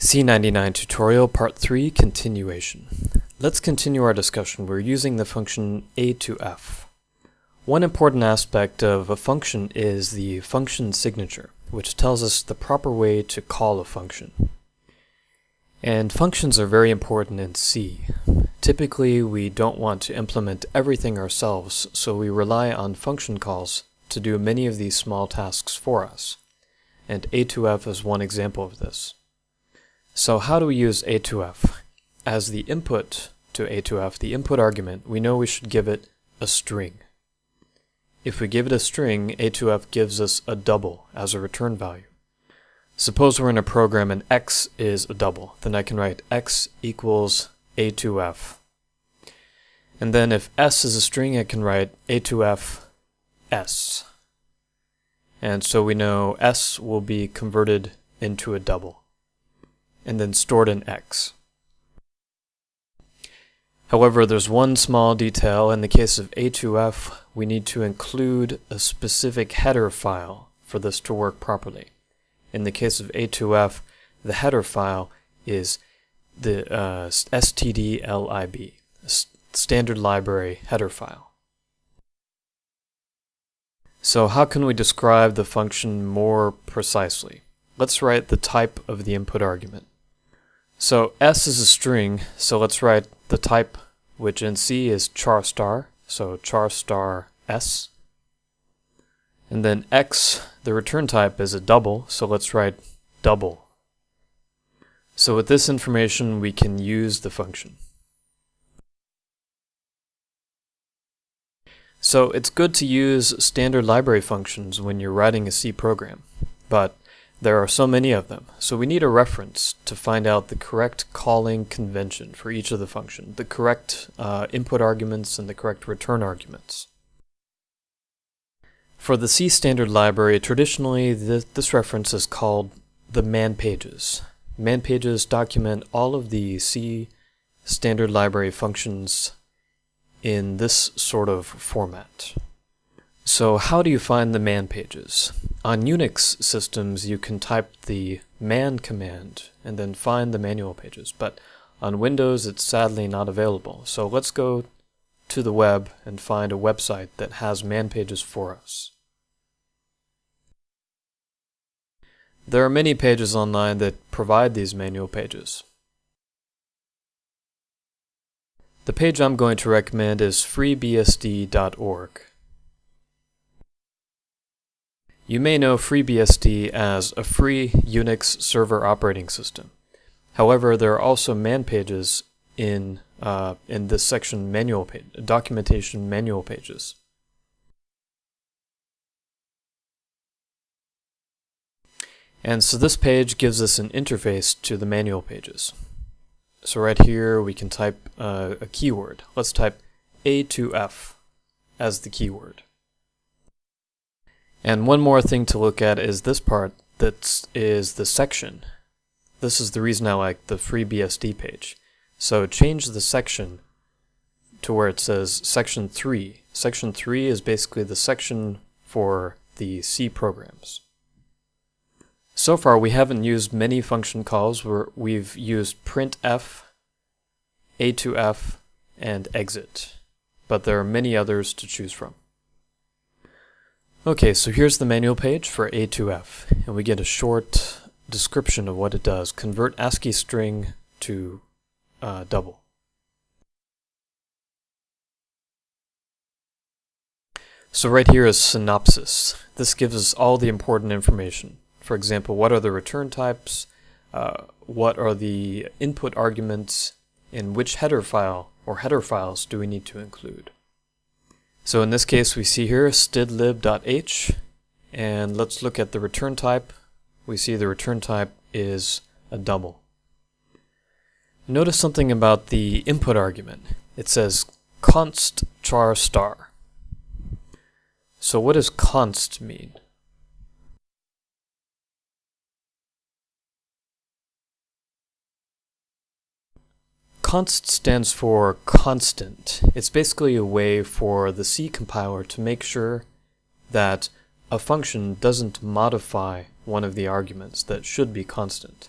C99 tutorial part 3 continuation. Let's continue our discussion. We're using the function a to f. One important aspect of a function is the function signature, which tells us the proper way to call a function. And functions are very important in C. Typically, we don't want to implement everything ourselves, so we rely on function calls to do many of these small tasks for us. And a to f is one example of this. So how do we use a to f? As the input to a to f, the input argument, we know we should give it a string. If we give it a string, a to f gives us a double as a return value. Suppose we're in a program and x is a double, then I can write x equals a to f. And then if s is a string, I can write a to f s. And so we know s will be converted into a double and then stored in x. However, there's one small detail. In the case of a to f, we need to include a specific header file for this to work properly. In the case of a to f, the header file is the stdlib, standard library header file. So how can we describe the function more precisely? Let's write the type of the input argument. So s is a string, so let's write the type, which in C is char star, so char star s. And then x, the return type, is a double, so let's write double. So with this information, we can use the function. So it's good to use standard library functions when you're writing a C program, but there are so many of them, so we need a reference to find out the correct calling convention for each of the function, the correct input arguments and the correct return arguments. For the C standard library, traditionally this reference is called the Manpages. Manpages document all of the C standard library functions in this sort of format. So how do you find the man pages? On Unix systems, you can type the man command and then find the manual pages, but on Windows it's sadly not available. So let's go to the web and find a website that has man pages for us. There are many pages online that provide these manual pages. The page I'm going to recommend is freebsd.org. You may know FreeBSD as a free Unix server operating system. However, there are also man pages in this section, manual page, documentation manual pages. And so this page gives us an interface to the manual pages. So right here we can type a keyword. Let's type a to f as the keyword. And one more thing to look at is this part that is the section. This is the reason I like the FreeBSD page. So change the section to where it says section 3. Section 3 is basically the section for the C programs. So far we haven't used many function calls. We've used printf, a to f, and exit. But there are many others to choose from. Okay, so here's the manual page for a to f, and we get a short description of what it does. Convert ASCII string to double. So right here is synopsis. This gives us all the important information. For example, what are the return types, what are the input arguments, and which header file or header files do we need to include. So in this case we see here stdlib.h, and let's look at the return type. We see the return type is a double. Notice something about the input argument. It says const char star. So what does const mean? Const stands for constant. It's basically a way for the C compiler to make sure that a function doesn't modify one of the arguments that should be constant.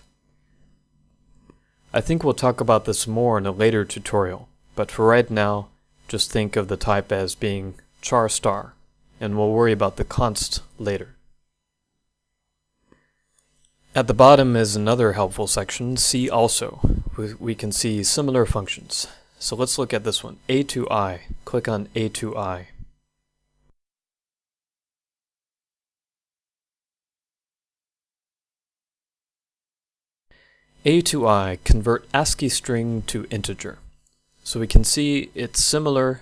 I think we'll talk about this more in a later tutorial, but for right now, just think of the type as being char star, and we'll worry about the const later. At the bottom is another helpful section, see also. We can see similar functions. So let's look at this one, a to I. Click on a to I. A to I, convert ASCII string to integer. So we can see it's similar,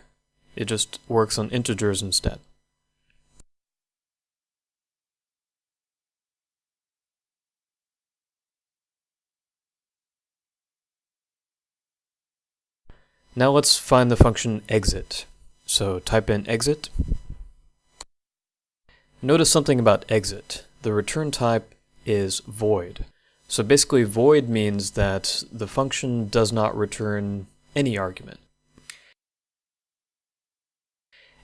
it just works on integers instead. Now let's find the function exit. So type in exit. Notice something about exit. The return type is void. So basically void means that the function does not return any argument.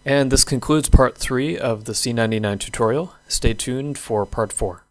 And this concludes part 3 of the C99 tutorial. Stay tuned for part 4.